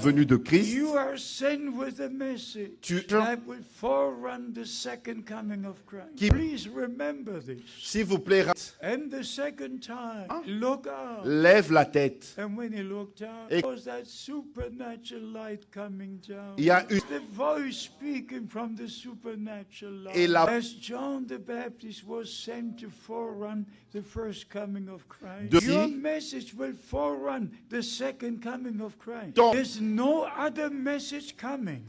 venue de Christ. You are sent with a message that will forerun the second coming of Christ. Please remember this. S'il vous plaît, And the second time, look up. lève la tête. And when he looked up, Et- there was that supernatural light coming down. Il y a une The voice speaking from the supernatural light. Et la- As John the Baptist was sent to forerun the first coming of Christ. De- Your message will forerun the second coming of Christ. Donc- There's no other message coming.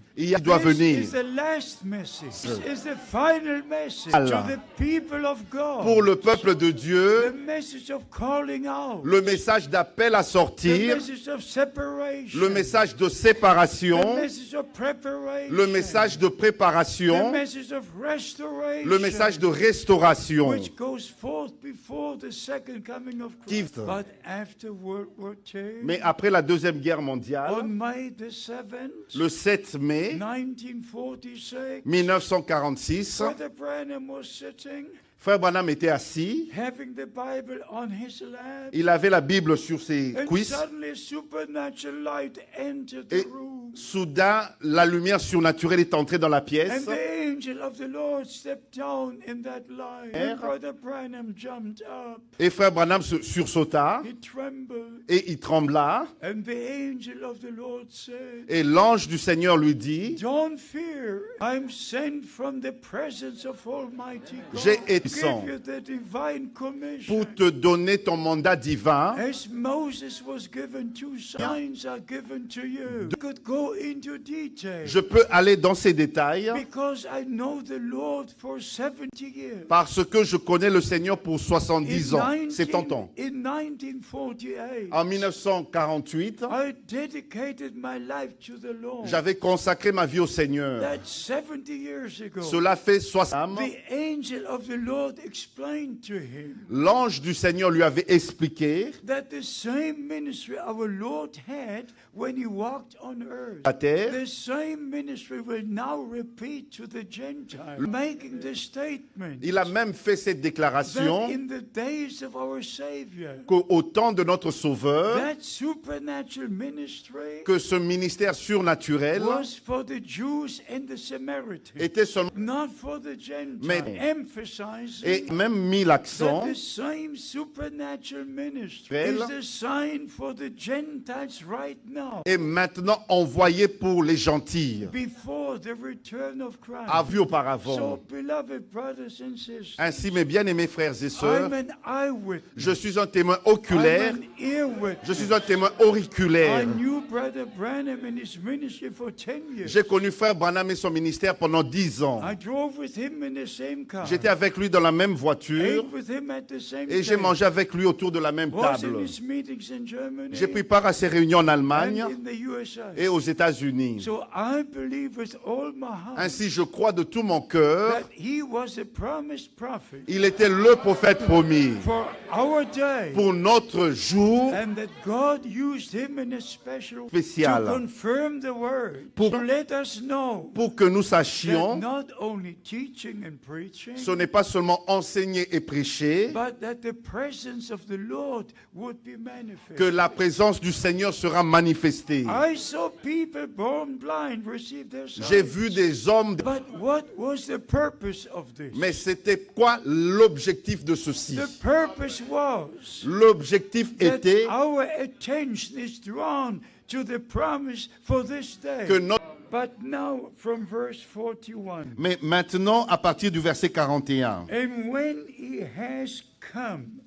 doit This venir is the last message. This is the final message Allah. to the people of God. pour le peuple de The Dieu, message of calling out. le message d'appel à The sortir, message of separation. le message de The séparation, message of preparation. le message de The préparation, message of restoration. le message de restauration. Which goes forth before the second coming of Christ. But after World War II, Mais après la Deuxième Guerre mondiale, on May the 7th, le 7 mai 1946, 1946, Brother Branham was sitting, Frère Branham était assis, having the Bible on his lap, il avait la Bible sur ses and cuisses, suddenly a supernatural light entered et the room. soudain, la lumière surnaturelle est entrée dans la And pièce. the angel of the Lord stepped down in that light. And Brother Branham jumped up. Et Frère Branham sursauta, He trembled. et il trembla, And the angel of the Lord said, et l'ange du Seigneur lui dit, Don't fear. I'm sent from the presence of Almighty God. J'ai to été give you the divine commission. pour te donner ton mandat divin. As Moses was given, two signs are given to you. You could go into detail. Je peux aller dans ces détails Because I know the Lord for 70 years. parce que je connais le Seigneur pour 70 ans. C'est tentant. In 1948, En 1948, I dedicated my life to the Lord. j'avais consacré ma vie au Seigneur. That's 70 years ago. Cela fait 60 ans. The angel of the Lord explained to him L'ange du Seigneur lui avait expliqué that the same ministry our Lord had when he walked on earth, la terre. the same ministry will now repeat to the Gentiles, making the statement Il a même fait cette that déclaration in the days of our Savior, qu'au temps de notre Sauveur, that supernatural ministry que ce ministère surnaturel was for the Jews and the Samaritans, était seulement not for the Gentiles, Mais- emphasizing et même mis that l'accent the same supernatural ministry Réel. is the sign for the Gentiles right now, est maintenant envoyé pour les gentils, before the return of Christ. a vu So, auparavant. beloved brothers and sisters, Ainsi, mes bien-aimés frères et sœurs, I'm an eyewitness. je suis un témoin oculaire, I'm an earwitness. je suis un témoin I auriculaire. knew Brother Branham and his ministry for 10 years. J'ai connu Frère Branham et son ministère pendant 10 ans. I drove with him in the same car. J'étais avec lui dans la même voiture Ate with him at the same et j'ai table. mangé avec lui autour de la même Was in table. his meetings in Germany J'ai pris part à ses réunions en and Allemagne in the USA. et aux États-Unis. So I believe with all my heart Ainsi, je crois de tout mon cœur, that he was a promised prophet il était le prophète promis for our day, pour notre jour and that God used him in a special spécial, to confirm the word, Pour- to let us know pour que nous that sachions, not only teaching and preaching, ce n'est pas seulement enseigner et prêcher, but that the presence of the Lord would be manifest. que la présence du Seigneur sera manifestée. I saw people born blind receive their J'ai sight. vu des hommes, But what was the purpose of this? mais c'était quoi l'objectif de ceci? The purpose was L'objectif that était our attention is drawn to the promise for this day. que notre... But now from verse 41. Mais maintenant, à partir du verset 41, And when he has come,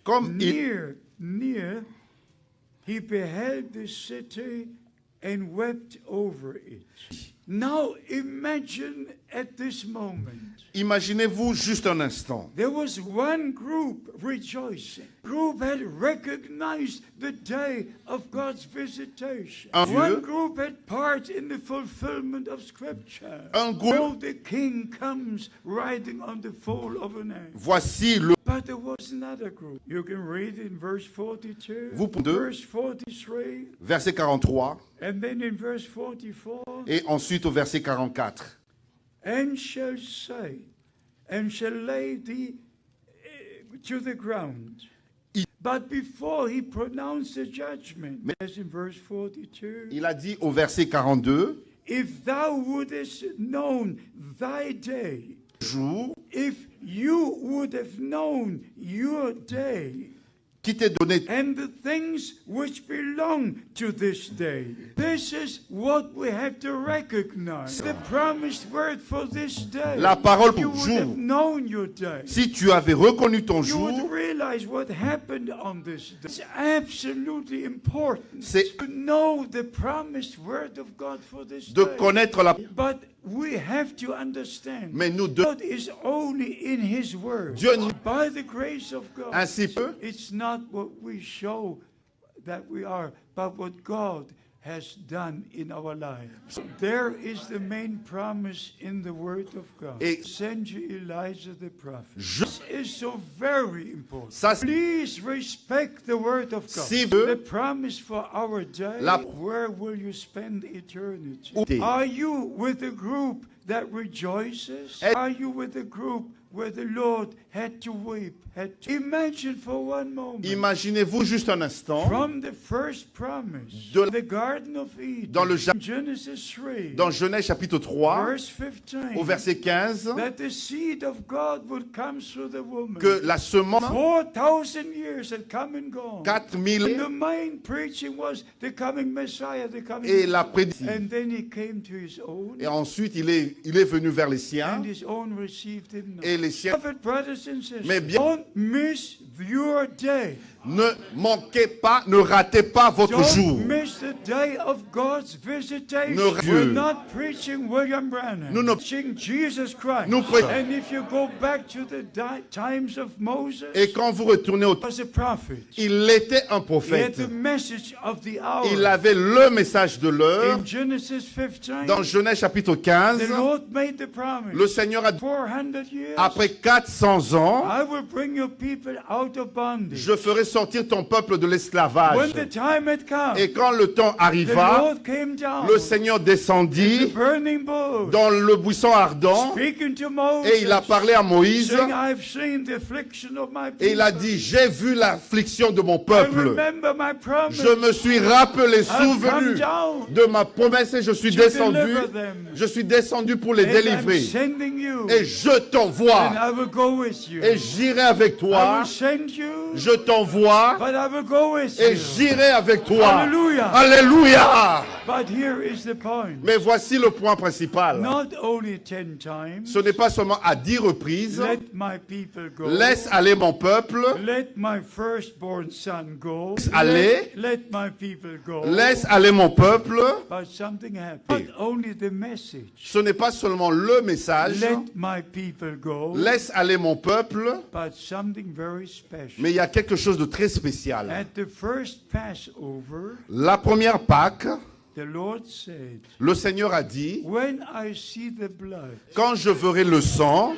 comme il, near, he beheld the city and wept over it. Now imagine at this moment, imaginez-vous juste un instant, there was one group rejoicing. Group had recognized the day of God's visitation. Un One Dieu. group had part in the fulfillment of Scripture. Un groupe. Oh, the King comes riding on the foal of an ass. voici le... But there was another group. You can read in verse 42, Vous pouvez- verse 43, Verset 43, and then in verse 44. et ensuite au verset 44. And shall say, and shall lay thee to the ground. But before he pronounced the judgment, as in verse 42, Il a dit au verset 42, if thou wouldest known thy day, jour if you would have known your day, qui t'est donné. and the things which belong to this day. This is what we have to recognize. The promised word for this day. La parole You pour would have jour. known your day. Si tu avais reconnu ton You would jour, realize what happened on this day. It's absolutely important C'est- to know the promised word of God for this de day. connaître la... But we have to understand. Mais nous devons... God is only in His Word. Dieu nous- By the grace of God. Ainsi peu, It's not what we show that we are, but what God has done in our lives. There is the main promise in the Word of God. Et- Send you Elijah the prophet. Je- This is so very important. Ça, c'est- Please respect the Word of God. Si vous- The promise for our day. La- Where will you spend eternity? Où- Are you with the group that rejoices? Et- Are you with the group where the Lord had to weep? Imagine for one moment. imaginez-vous juste un instant, From the first promise, De- the Garden of Eden, Dans le ja- in Genesis 3, dans Genèse chapitre 3, verse 15, au verset 15, that the seed of God would come through the woman. que la semence, 4,000 years had come and gone. 4000, And the main preaching was the coming Messiah, the coming et la Messiah. prédiction. And then he came to his own, Et ensuite, il est venu vers les siens, and his own received him not. et les siens. Beloved brothers and sisters, Mais bien- don't miss your day. Ne manquez pas, ne ratez pas votre jour. Don't miss the day of God's visitation. Ne- We're Dieu. not preaching William Branham. Nous ne- preaching Jesus Christ. Nous pré- And if you go back to the times of Moses, Et quand vous retournez au he was a prophet. il était un He had prophète. the message of the hour. Il avait le message de l'heure. In Genesis 15, Dans Genèse chapitre 15, the Lord made the promise. le Seigneur a dit, 400 years, après 400 ans, I will bring your people out of bondage. je ferai sortir ton peuple de l'esclavage. When the time had come, Et quand le temps the arriva, Lord came down. le Seigneur The descendit burning bush, dans le buisson ardent speaking to Moses, et il a parlé à Moïse saying, I've seen the affliction of my people. et il a dit, j'ai vu l'affliction de mon I peuple. remember my promise. Je me suis rappelé, I've come souvenu down de ma promesse et je suis to descendu. deliver them. Je suis descendu pour les And I'm délivrer. sending you, Et je t'envoie. and I will go with you. Et j'irai avec I toi. will send you, Je t'envoie. but I will go with Et you. j'irai avec toi. Alléluia. Alléluia. But here is the point. Mais voici le point principal. Not only 10 times, Ce n'est pas seulement à 10 reprises. let my people go. Laisse aller mon peuple. Let my firstborn son go. aller. Let my people go. Laisse aller mon peuple. But something happened. Not only the message. Ce n'est pas seulement le message. Let my people go. Laisse aller mon peuple. But something very special. Mais il y a quelque chose de très spécial. At the first Passover, La première Pâque, the Lord said, le Seigneur a dit, when I see the blood, quand je verrai le sang,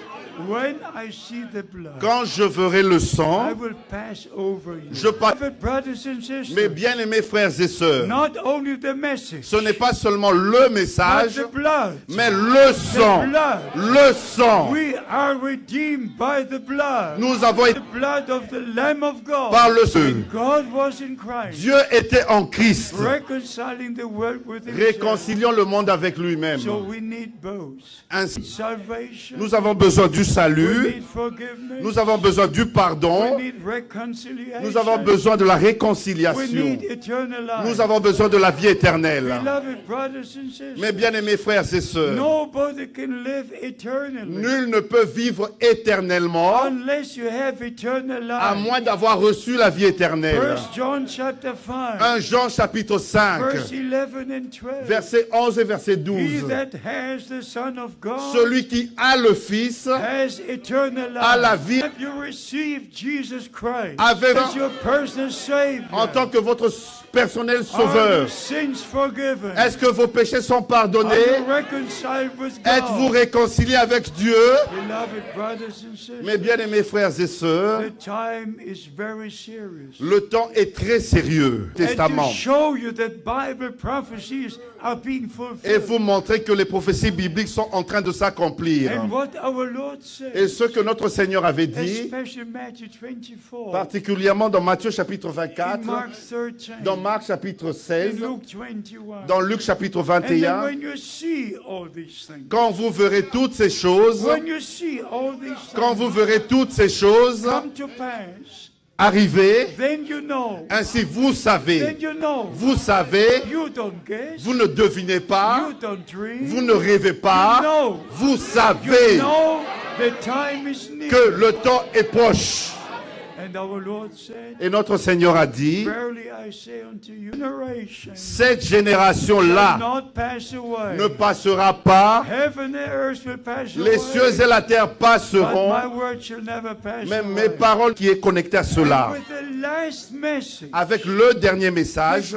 when I see the blood, quand je verrai le I sang, will pass over you. Je pa- Beloved brothers and sisters, mes bien-aimés frères et sœurs, not only the message, ce n'est pas seulement le but message, the blood. mais le sang. blood. Le sang. We are redeemed by the blood. Nous avons été The blood of the Lamb of God. par le sang. God was in Christ, Dieu était en Christ, reconciling the world with himself. réconciliant le monde avec lui-même. So we need both. Ainsi, Salvation. nous avons besoin du We salut, need forgiveness. nous avons besoin du We pardon, need reconciliation. nous avons besoin de la We réconciliation, need eternal life. nous avons besoin de la vie éternelle. Beloved brothers and sisters, Mes bien-aimés frères et sœurs, nobody can live eternally nul ne peut vivre éternellement unless you have eternal à life. moins d'avoir reçu la vie éternelle. 1 John chapter 5, 1 Jean chapitre 5, verse 11 and 12. versets 11 et verset He 12. that has the Son of God Celui qui a le Fils has eternal life. a la vie. Have you received Jesus Christ Avec- as your personal Savior? En tant que votre personnel Are sauveur, your sins forgiven? est-ce que vos péchés sont Are pardonnés? you reconciled with God? Êtes-vous réconciliés avec Dieu? Beloved brothers and sisters, Mes bien-aimés frères et sœurs, the time is very serious. le temps est très sérieux. And to Testament. show you that Bible prophecies are being et fulfilled. vous montrer que les prophéties bibliques sont en train de s'accomplir. And what our Lord Et said, ce que notre Seigneur avait dit, especially Matthew 24, particulièrement dans Matthieu chapitre in 24, Mark 13, dans Marc chapitre in 16, Luke 21. dans Luc chapitre And then 21, when you see all these things, quand vous verrez toutes ces choses, when you see all these quand things vous verrez toutes ces choses come to pass, arriver, then you know. ainsi vous savez, Then you know. vous savez, You don't guess. vous ne devinez pas, You don't dream. vous ne rêvez You pas, know. vous You savez know the time is near. que le temps est proche. And our Lord said, Et notre Seigneur a dit, verily I say unto you, generation cette shall génération-là not pass away. ne passera pas, Heaven and earth will pass les away. cieux et la terre But passeront, my word shall never pass mais away. mes paroles qui est connectée à cela. With the last message, Avec le dernier message,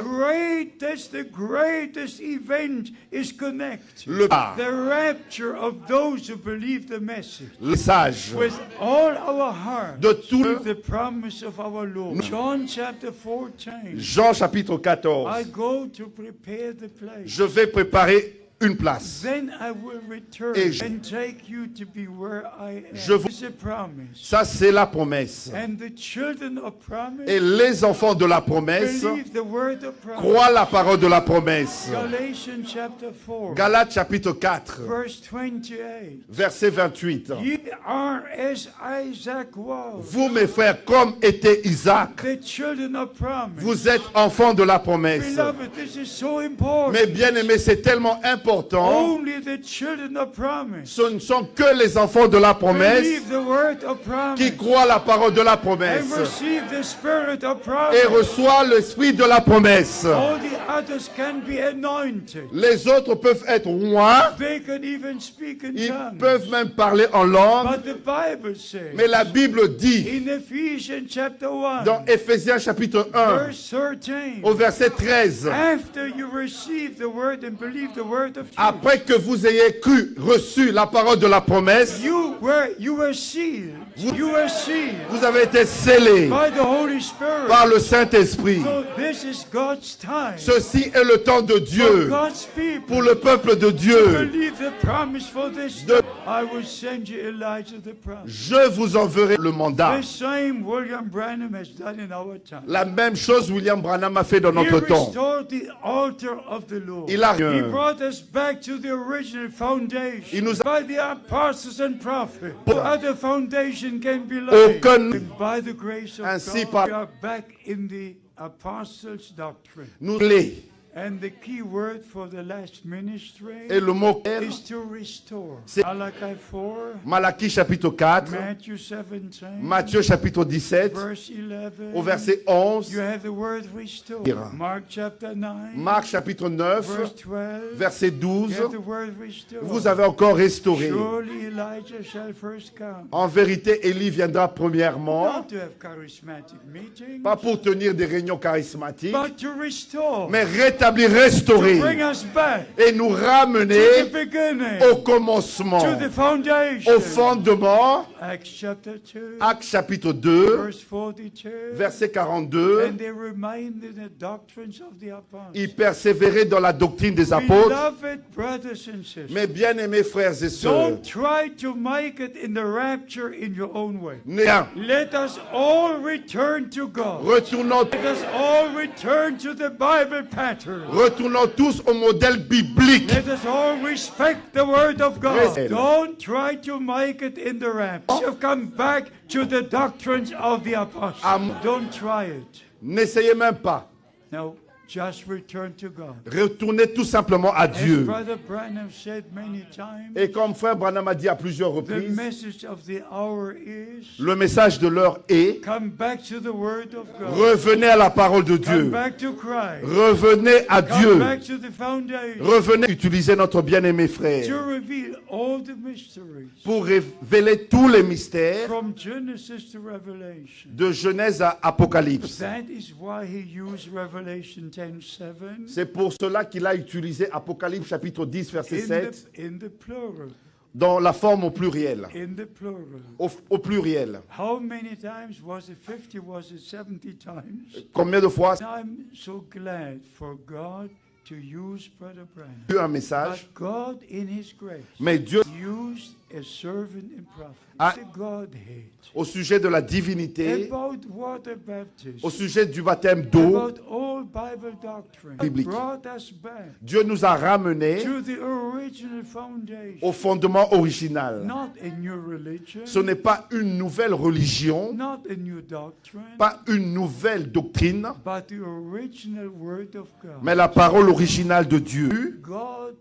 the greatest event is connected. le The rapture of those who believe the message. message With all our heart. de tout le The promise of our Lord. John chapter 14. Jean chapitre 14. I go to prepare the place. Je vais préparer une place. Then I will return Et je- and take you to be where I am. Je vous- It's a promise. Ça, c'est la promesse. And the children of promise Et les enfants de la promesse believe the word of promise. croient la parole de la promesse. Galatians chapter 4, Galates chapitre 4, verse 28. verset 28. Ye are as Isaac was, Vous, mes frères, comme était Isaac, the children of promise. vous êtes enfants de la promesse. Beloved, this is so important. Mais bien aimés, c'est tellement important. Only the children of promise Ce ne sont que les enfants de la promesse believe the word of promise qui croient la parole de la and promesse receive the spirit of et promise. reçoivent l'esprit de la promesse. All the others can be anointed. Les autres peuvent être rois, They can even speak in ils tongues. peuvent même parler en langue, But the Bible says mais la Bible dit in Ephesians chapter 1, dans Éphésiens chapitre 1 verse 13, au verset 13, after you receive the word and believe the word of truth, après que vous ayez cru, reçu la parole de la promesse, you were sealed. You were sealed vous avez été scellés by the Holy Spirit. par le Saint-Esprit. So this is God's time. Ceci est le temps de For Dieu, God's people pour le peuple de Dieu. believe the promise for this. De- I will send you Elijah the prophet. Je vous enverrai le mandat. The same William Branham has done in our time. La même chose William Branham a fait dans He notre temps. restored the altar of the Lord. Il a- He brought us back to the original foundation. Il nous a- By the apostles and prophets. No other foundation can be laid. Aucun- And by the grace of Ainsi God, par- we are back in the apostles' doctrine. Nous les And the key word for the last ministry et le mot is to restore. C'est- Malachi 4, Malachie chapitre 4, Matthew 17, Matthieu chapitre 17, verse 11. au verset 11, You have the word restore. Mark chapter 9, Marc chapitre 9, verse 12. verset 12, You have the word restore. vous avez encore restauré. Surely Elijah shall first come. En vérité, Élie viendra premièrement, Not to have charismatic meetings, pas pour tenir des réunions charismatiques, but to restore. mais rétablir, To restaurer bring us back et nous to ramener the beginning, au commencement, to the foundation. au fondement. Acts chapter 2, Actes chapitre 2, verse 42. verset 42. And they reminded the doctrines of the apostles. Ils persévéraient dans la doctrine des apôtres. Beloved brothers and sisters, Mes bien-aimés frères et sœurs, don't try to make it in the rapture in your own way. Néant, Let us all return to God. retournons, Let us all return to the Bible pattern. retournons tous au modèle biblique. Let us all respect the word of God. Yes. Don't try to make it in the rapture. You've come back to the doctrines of the apostles. Don't try it. N'essayez même pas. No, just return to God. Retournez tout simplement à As Dieu. Brother Branham said many times, Et comme frère Branham a dit à plusieurs the reprises, message of the hour is le message de l'heure est come back to the word of God. revenez à la parole de Come Dieu. back to Christ. Revenez à Come Dieu. back to the foundation. Revenez utiliser notre bien-aimé To frère reveal all the mysteries pour révéler tous les mystères from Genesis to Revelation. de Genèse à Apocalypse. That is why he used Revelation 10:7 C'est pour cela qu'il a utilisé Apocalypse chapitre 10 verset 7 in the plural. dans la forme au pluriel. In the plural. Au pluriel. How many times was it? 50? Was it 70 times? Combien de fois? I'm so glad for God to use Brother Branham. eu un message, But God, in His grace, mais Dieu, used a servant and prophet. Ah. The Godhead. au sujet de la divinité, About water baptism. au sujet du baptême d'eau, About all Bible doctrine. Biblique. Brought us back Dieu nous a ramenés to the original foundation. au fondement original. Not a new religion. Ce n'est pas une nouvelle religion, Not a new doctrine. pas une nouvelle doctrine, But the original word of God. mais la parole originale de Dieu. God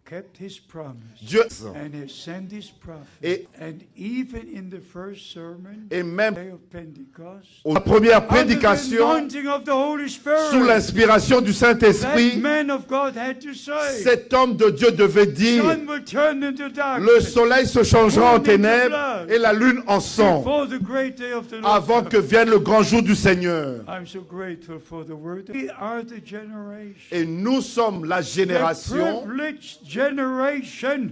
kept His promise. Dieu And He sent His prophet. Et- And even in the first sermon, et même day of Pentecost, la première under the prédication, anointing of the Holy Spirit, sous l'inspiration du that Saint-Esprit, man of God had to say, cet homme de Dieu devait dire, sun will turn into le darkness soleil se changera en ténèbres et la lune en sang, before the great day of the Lord. avant que vienne le grand jour du Seigneur. I'm so grateful for the word. We are the generation, Et nous sommes la the génération, privileged generation,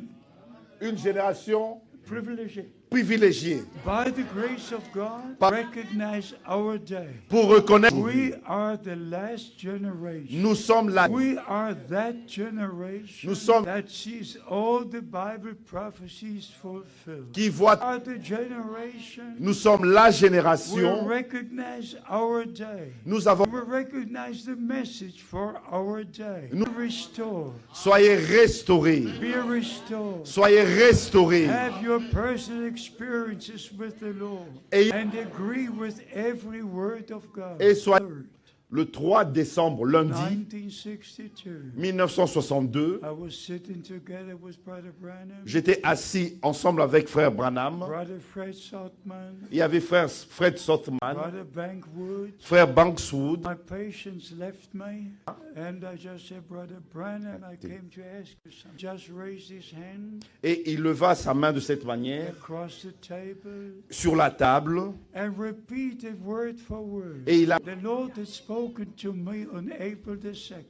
une génération privileged. privilégiée By the grace of God, Par- recognize our day. pour reconnaître. We are the last generation. Nous sommes la We are that generation Nous sommes- that sees all the Bible prophecies fulfilled. qui voit. We are the generation. Nous sommes la We génération. recognize our day. Nous avons. We recognize the message for our day. Nous- Restore. Soyez restaurés. Be restored. Soyez restaurés. Have your personal experiences with the Lord Et- and agree with every word of God. Et soyez- Third, Le 3 décembre, lundi 1962, 1962, I was sitting together with Brother Branham, j'étais assis ensemble avec frère Branham. Brother Fred Saltman, Il y avait frère Fred Sothman, Brother Bankwood. frère Bankswood. My patients left me, and I just said, Brother Branham, I came to ask you something. Just raised his hand Et il leva sa main de cette manière across the table sur la table and repeated word for word. et il a, The Lord had spoken to me on April the 2nd.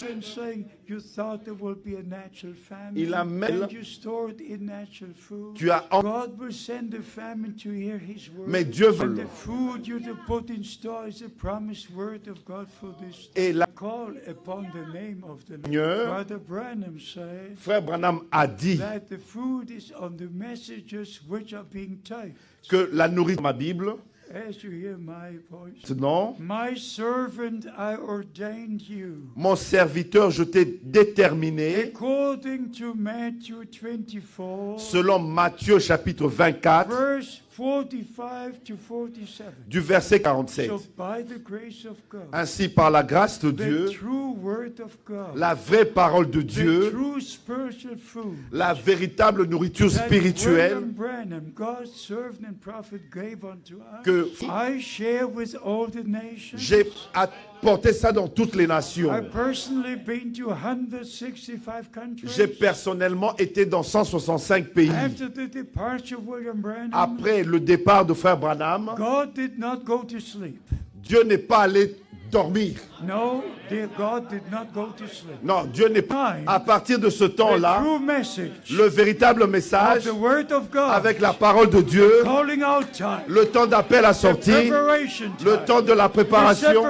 And saying, you thought there would be a natural famine, Il a même- and you stored in natural food. tu as en- God will send a famine to hear His word. Mais Dieu veut- And the food you to put in store is the promised word of God for this. et la Call upon the name of the Lord. Seigneur, Brother Branham said frère Branham a dit that the food is on the messages which are being typed. que la nourriture de ma Bible, As you hear my voice, non, my servant, I ordained you. mon serviteur, je t'ai déterminé, According to Matthew 24, selon Matthieu chapitre 24, verse 45 to 47. du verset 47. So by the grace of God, Ainsi, par la grâce de Dieu, the true word of God, la vraie parole de the Dieu, true spiritual food, la véritable nourriture that spirituelle William Branham, God's servant and prophet, gave unto us, que I share with all the nations. j'ai apporté ça dans toutes les nations. I've personally been to 165 countries. J'ai personnellement été dans 165 pays. After the departure of William Branham, Après le départ de frère Branham, God did not go to sleep. Dieu n'est pas allé dormir. No, dear God did not go to sleep. Non, Dieu n'est pas. À partir de ce The temps-là, true message le véritable of message, the Word of God, avec la parole de Dieu, calling out time, le temps d'appel à the sortir, preparation time, le temps de la préparation,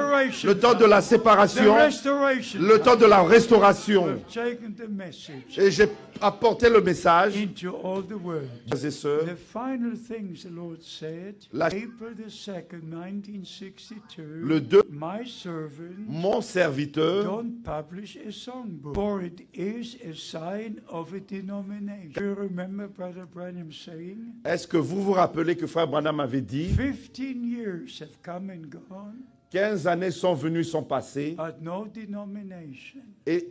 le temps de la the séparation, restoration le temps de la restauration. We've taken the message Et j'ai apporté le message, into all the world. frères et sœurs, The final things the Lord said, La- April the 2nd, 1962, le 2, my servant, mon serviteur, don't publish a songbook, for it is a sign of a denomination. Do you remember Brother Branham saying, est-ce que vous vous rappelez que frère Branham avait dit, 15 years have come and gone, 15 années sont venues, sont passées, but no denomination. et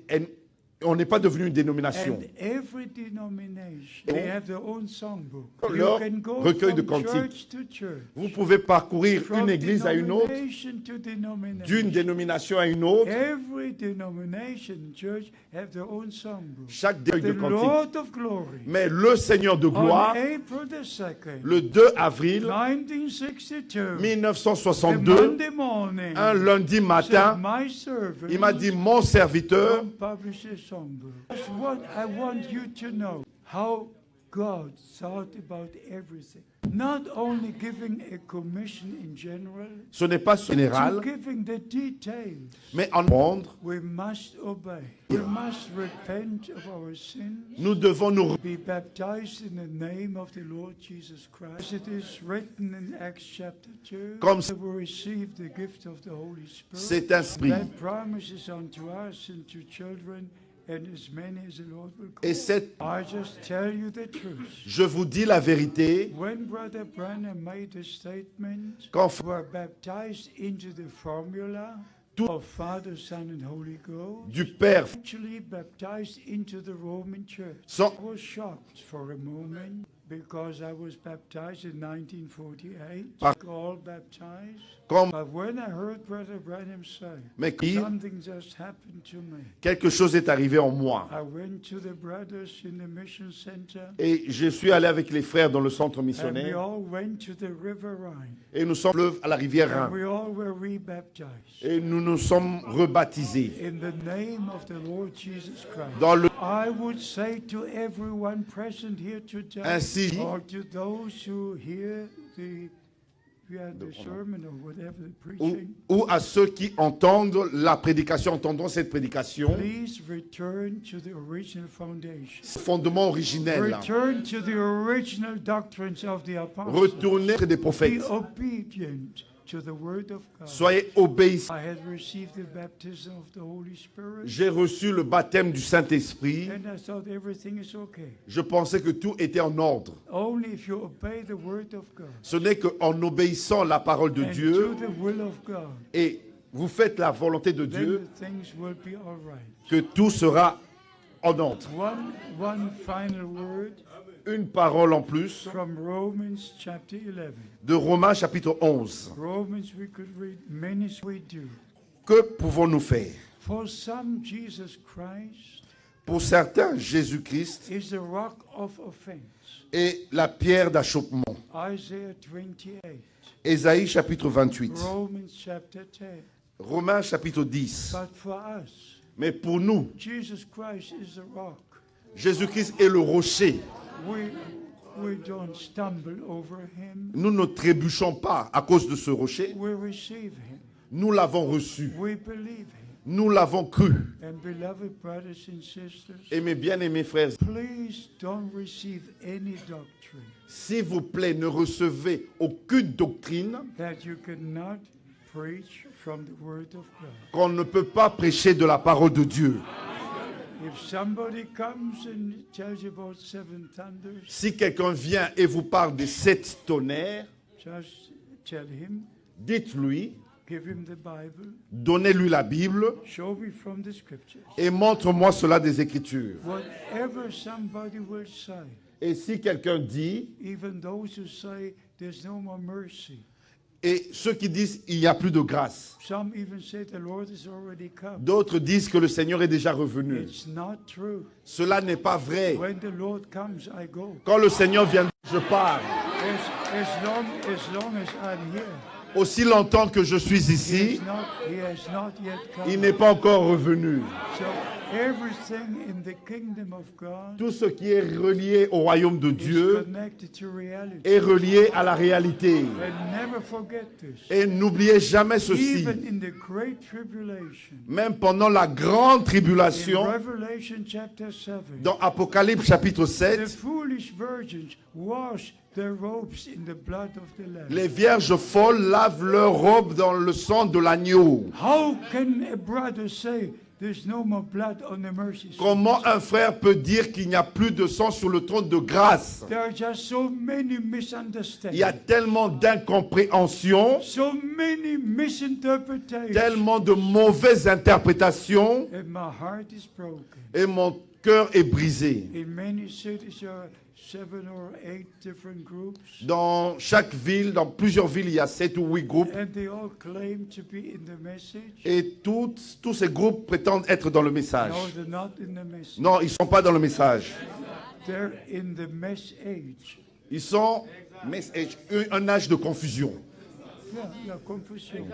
on n'est pas devenu une dénomination. And every denomination, they have their own songbook. You Leur can go recueil de from cantiques. church to church, Vous pouvez parcourir from une église à une autre, denomination to denomination. d'une dénomination à une autre. Every denomination church have their own songbook. Chaque recueil de The cantiques. Lord of Glory, Mais le Seigneur de on gloire, April the 2nd, le 2 avril 1962, the 1962, Monday morning, un lundi said, matin, my servant, il m'a dit, mon serviteur, don't publish a songbook. I want you to know how God thought about everything. Not only giving a commission in general, Ce n'est pas général, to giving the details. mais en prendre, We must obey. We must repent of our sins. nous devons nous... Be baptized in the name of the Lord Jesus Christ. It is written in Acts chapter 2. Comme That we receive the gift of the Holy Spirit. c'est inscrit. That promise is unto us and to children and as many as the Lord will call. Et cette... I just tell you the truth. Je vous dis la vérité, When Brother Branham made a statement, quand we were baptized into the formula Tout- of Father, Son, and Holy Ghost. du Père Actually baptized into the Roman Church. sans... I was shocked for a moment because I was baptized in 1948. Par- All baptized. Comme... But when I heard Brother Branham say, Mais qui... something just happened to me. quelque chose est arrivé en moi. I went to the brothers in the mission center. Et je suis allé avec les frères dans le centre And we missionnaire. all went to the River Rhine. Et nous sommes fleuve à la rivière And Rhin. we all were rebaptized. Et nous nous sommes rebaptisés. In the name of the Lord Jesus Christ. Dans le... I would say to everyone present here today, Ainsi, or to those who hear the sermon or whatever the ou, preaching, ou à ceux qui entendent la prédication, entendons cette prédication, please return to the original foundation. fondement originel. Return to the original doctrines of the apostles. Retournez des Be prophètes. obedient to the word of God. Soyez obéissants. I had received the baptism of the Holy Spirit, J'ai reçu le baptême du Saint-Esprit. and I thought everything is okay. Je pensais que tout était en ordre. Only if you obey the word of God Ce n'est qu'en obéissant la parole de and Dieu do the will of God, et vous faites la volonté de then Dieu the things will be all right. que tout sera en ordre. One final word Une parole en plus from Romans chapter 11. de Romains chapitre 11. Romans we could read many we do. Que pouvons-nous faire? For some, Jesus Christ Pour certains, Jésus-Christ is the rock of offense. est la pierre d'achoppement. Isaiah 28. Ésaïe chapitre 28. Romans chapter 10. Romains chapitre 10. But for us, Mais pour nous, Jesus Christ is the rock. Jésus-Christ est le rocher. We don't stumble over him. Nous ne trébuchons pas à cause de ce rocher. We receive him. Nous l'avons reçu. We believe him. Nous l'avons cru. And beloved brothers and sisters, Et mes bien-aimés frères, please don't receive any doctrine s'il vous plaît, ne recevez aucune doctrine that you cannot preach from the word of God. qu'on ne peut pas prêcher de la parole de Dieu. If somebody comes and tells you about seven thunders, Si quelqu'un vient et vous parle des 7 tonnerres, just tell him, dites-lui, give him the Bible, donnez-lui la Bible show me from the scriptures. et montre-moi cela des Écritures. Whatever somebody will say, Et si quelqu'un dit, even those who say there's no more mercy, et ceux qui disent il n'y a plus de grâce, some even say the Lord has already come. d'autres disent que le Seigneur est déjà revenu. It's not true. Cela n'est pas vrai. When the Lord comes, I go. Quand le Seigneur vient, je pars. As long as I'm here, Aussi longtemps que je suis ici, he has not yet il come. n'est pas encore revenu. So everything in the kingdom of God Tout ce qui est relié au royaume de is Dieu connected to reality. est relié à la réalité. And never forget this. Et n'oubliez jamais ceci. Even in the great tribulation, Même pendant la grande in tribulation, Revelation chapter 7, dans Apocalypse chapitre the 7, foolish virgins wash their robes in the blood of the Lamb. les vierges folles lavent leurs robes dans le sang de l'agneau. How can a brother say there's no more blood on the mercy seat? Comment un frère peut dire qu'il n'y a plus de sang sur le trône de grâce? There are just so many Il y a misunderstandings, tellement d'incompréhension, so many misinterpretations, tellement de mauvaises interprétations, and my heart is broken. et mon cœur est brisé. In many cities there are 7 or 8 different groups, Dans chaque ville, dans plusieurs villes, il y a 7 ou 8 groupes. and they all claim to be in the message. Et tous ces groupes prétendent être dans le message. No, they're not in the message. Non, ils ne sont pas dans le message. They're in the mess age. Ils sont un âge de confusion. Yeah, confusion.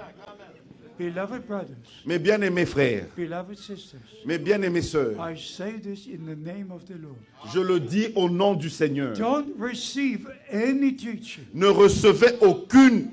Beloved brothers, Mes bien-aimés frères, beloved sisters, mes bien-aimées sœurs, I say this in the name of the Lord. je le dis au nom du Seigneur. Don't receive any teaching Ne recevez aucune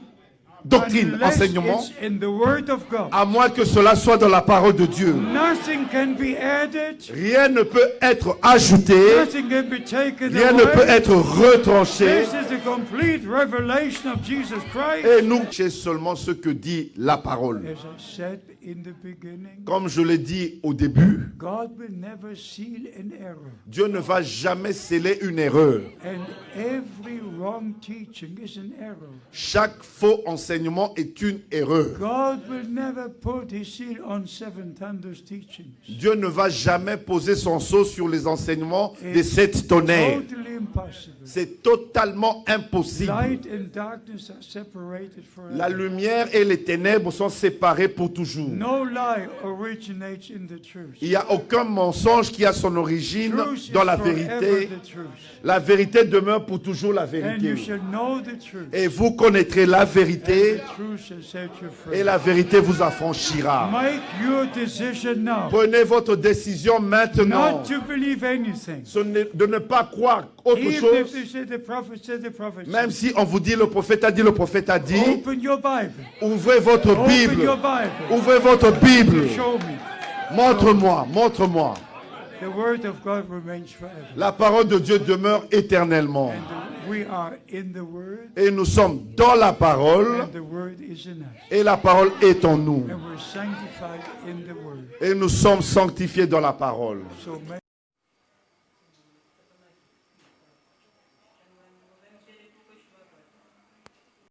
doctrine, unless enseignement, it's in the Word of God. à moins que cela soit dans la parole de Dieu. Nothing can be added. Rien ne peut être ajouté, Nothing can be taken rien ne peut away. être retranché. This is the complete revelation of Jesus Christ. Et nous, c'est seulement ce que dit la parole. As I said in the beginning, Comme je l'ai dit au début, God will never seal an error. Dieu ne va jamais sceller une erreur. And every wrong teaching is an error. Chaque faux enseignement est une erreur. God will never put his seal on seven thunders teachings. Dieu ne va jamais poser son sceau sur les enseignements des 7 tonnerres. Totally impossible. C'est totalement impossible. Light and darkness are separated La forever. lumière et les ténèbres sont séparées pour toujours. No lie originates in the truth. Il n'y a aucun mensonge qui a son origine Truth is dans la forever vérité. the truth. La vérité demeure pour toujours la And you vérité. shall know the truth. Et vous connaîtrez la And vérité the truth shall set you free. et la vérité vous affranchira. Make your decision now. Prenez votre décision maintenant. Not to believe anything. Ce n'est de ne pas croire autre Even if chose. they say the prophet said, the prophet Même said. si on vous dit le prophète a dit, le prophète a dit. Open your Bible. Ouvrez votre Open Bible. your Bible. Ouvrez votre Bible. Show me. Montre-moi, montre-moi. The word of God remains forever. La parole de Dieu demeure éternellement. And we are in the word. Et nous sommes dans la parole. And the word is in us. Et la parole est en nous. And we're sanctified in the word. Et nous sommes sanctifiés dans la parole. So